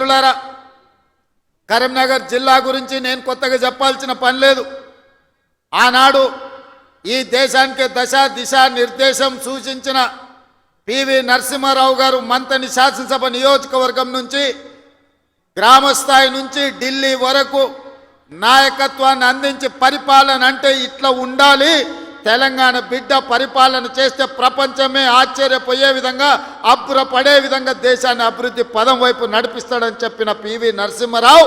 మిత్రులారా, కరీంనగర్ జిల్లా గురించి నేను కొత్తగా చెప్పాల్సిన పని లేదు. ఆనాడు ఈ దేశానికి దశ దిశ నిర్దేశం సూచించిన పివి నరసింహారావు గారు మంతని శాసనసభ నియోజకవర్గం నుంచి గ్రామ స్థాయి నుంచి ఢిల్లీ వరకు నాయకత్వాన్ని అందించి పరిపాలన అంటే ఇట్లా ఉండాలి, తెలంగాణ బిడ్డ పరిపాలన చేస్తే ప్రపంచమే ఆశ్చర్యపోయే విధంగా అబ్బురపడే విధంగా దేశాన్ని అభివృద్ధి పదం వైపు నడిపిస్తాడని చెప్పిన పివి నరసింహారావు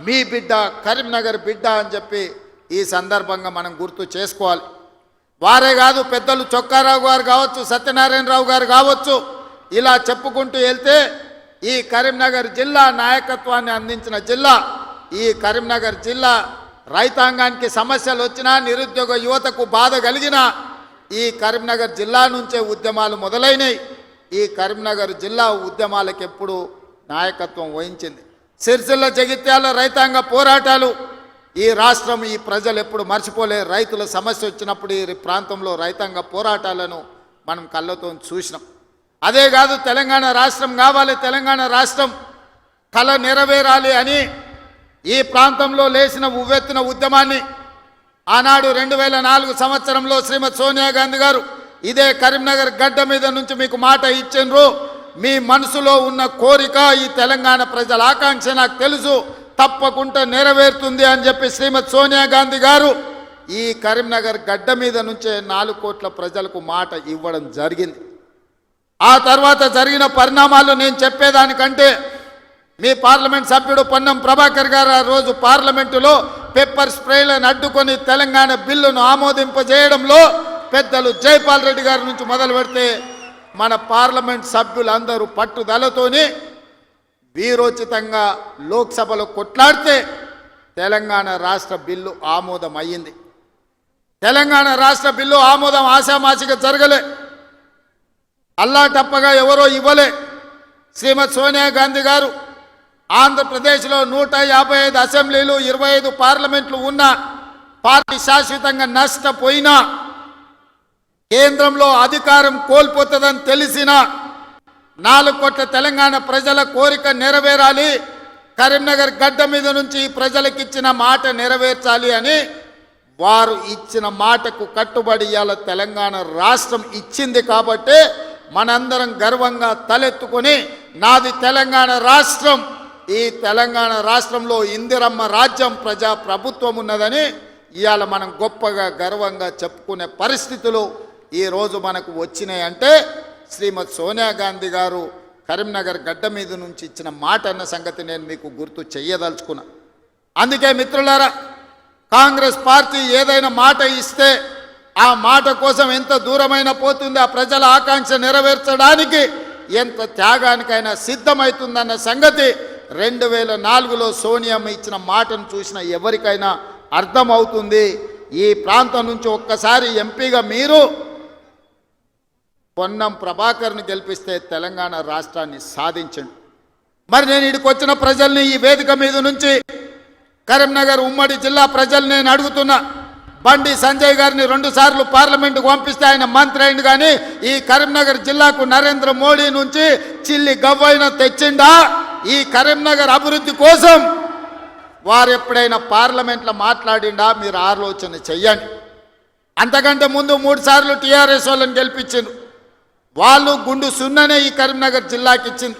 మీ బిడ్డ, కరీంనగర్ బిడ్డ అని చెప్పి ఈ సందర్భంగా మనం గుర్తు చేసుకోవాలి. వారే కాదు, పెద్దలు చొక్కారావు గారు కావచ్చు, సత్యనారాయణరావు గారు కావచ్చు, ఇలా చెప్పుకుంటూ వెళ్తే ఈ కరీంనగర్ జిల్లా నాయకత్వాన్ని అందించిన జిల్లా. ఈ కరీంనగర్ జిల్లా రైతాంగానికి సమస్యలు వచ్చినా, నిరుద్యోగ యువతకు బాధ కలిగినా ఈ కరీంనగర్ జిల్లా నుంచే ఉద్యమాలు మొదలైనవి. ఈ కరీంనగర్ జిల్లా ఉద్యమాలకు ఎప్పుడు నాయకత్వం వహించింది. సిరిసిల్ల జగిత్యాల రైతాంగ పోరాటాలు ఈ రాష్ట్రం, ఈ ప్రజలు ఎప్పుడు మర్చిపోలే. రైతుల సమస్య వచ్చినప్పుడు ఈ ప్రాంతంలో రైతాంగ పోరాటాలను మనం కళ్ళతో చూసినాం. అదే కాదు, తెలంగాణ రాష్ట్రం కావాలి, తెలంగాణ రాష్ట్రం కళ నెరవేరాలి అని ఈ ప్రాంతంలో లేచిన ఉవ్వెత్తున ఉద్యమాన్ని ఆనాడు 2004 సంవత్సరంలో శ్రీమతి సోనియా గాంధీ గారు ఇదే కరీంనగర్ గడ్డ మీద నుంచి మీకు మాట ఇచ్చిండ్రు. మీ మనసులో ఉన్న కోరిక, ఈ తెలంగాణ ప్రజల ఆకాంక్ష నాకు తెలుసు, తప్పకుండా నెరవేరుతుంది అని చెప్పి శ్రీమతి సోనియా గాంధీ గారు ఈ కరీంనగర్ గడ్డ మీద నుంచే 4 కోట్ల ప్రజలకు మాట ఇవ్వడం జరిగింది. ఆ తర్వాత జరిగిన పరిణామాలు నేను చెప్పేదానికంటే మీ పార్లమెంట్ సభ్యుడు పొన్నం ప్రభాకర్ గారు ఆ రోజు పార్లమెంటులో పెప్పర్ స్ప్రేలను అడ్డుకొని తెలంగాణ బిల్లును ఆమోదింపజేయడంలో పెద్దలు జైపాల్ రెడ్డి గారి నుంచి మొదలు పెడితే మన పార్లమెంట్ సభ్యులందరూ పట్టుదలతోని వీరోచితంగా లోక్సభలో కొట్లాడితే తెలంగాణ రాష్ట్ర బిల్లు ఆమోదం అయ్యింది. తెలంగాణ రాష్ట్ర బిల్లు ఆమోదం ఆశామాసిగా జరగలే, అల్లాటప్పగా ఎవరో ఇవ్వలే. శ్రీమతి సోనియా గాంధీ గారు ఆంధ్రప్రదేశ్లో 155 అసెంబ్లీలు, 25 పార్లమెంట్లు ఉన్న పార్టీ శాశ్వతంగా నష్టపోయినా, కేంద్రంలో అధికారం కోల్పోతుందని తెలిసిన 4 కోట్ల తెలంగాణ ప్రజల కోరిక నెరవేరాలి, కరీంనగర్ గడ్డ మీద నుంచి ప్రజలకు ఇచ్చిన మాట నెరవేర్చాలి అని వారు ఇచ్చిన మాటకు కట్టుబడి ఇవాళ తెలంగాణ రాష్ట్రం ఇచ్చింది. కాబట్టి మనందరం గర్వంగా తలెత్తుకొని నాది తెలంగాణ రాష్ట్రం, ఈ తెలంగాణ రాష్ట్రంలో ఇందిరమ్మ రాజ్యం, ప్రజా ప్రభుత్వం ఉన్నదని ఇవాళ మనం గొప్పగా గర్వంగా చెప్పుకునే పరిస్థితులు ఈరోజు మనకు వచ్చినాయంటే శ్రీమతి సోనియా గాంధీ గారు కరీంనగర్ గడ్డ మీద నుంచి ఇచ్చిన మాట అన్న సంగతి నేను మీకు గుర్తు చెయ్యదలుచుకున్నా. అందుకే మిత్రులారా, కాంగ్రెస్ పార్టీ ఏదైనా మాట ఇస్తే ఆ మాట కోసం ఎంత దూరమైనా పోతుంది, ఆ ప్రజల ఆకాంక్ష నెరవేర్చడానికి ఎంత త్యాగానికైనా సిద్ధమవుతుందన్న సంగతి 2004లో సోనియమ్మ ఇచ్చిన మాటను చూసిన ఎవరికైనా అర్థమవుతుంది. ఈ ప్రాంతం నుంచి ఒక్కసారి ఎంపీగా మీరు పొన్నం ప్రభాకర్ను గెలిపిస్తే తెలంగాణ రాష్ట్రాన్ని సాధించండి. మరి నేను ఇక్కడికి వచ్చిన ప్రజల్ని, ఈ వేదిక మీద నుంచి కరీంనగర్ ఉమ్మడి జిల్లా ప్రజలు నేను అడుగుతున్నా, బండి సంజయ్ గారిని 2 సార్లు పార్లమెంటుకు పంపిస్తే ఆయన మంత్రి అయింది, కానీ ఈ కరీంనగర్ జిల్లాకు నరేంద్ర మోడీ నుంచి చిల్లి గవ్వైనా తెచ్చిండా? ఈ కరీంనగర్ అభివృద్ధి కోసం వారు ఎప్పుడైనా పార్లమెంట్లో మాట్లాడిండా? మీరు ఆలోచన చెయ్యండి. అంతకంటే ముందు 3 సార్లు టీఆర్ఎస్ వాళ్ళని గెలిపించిండ్రు, వాళ్ళు గుండు సున్ననే ఈ కరీంనగర్ జిల్లాకి ఇచ్చింది.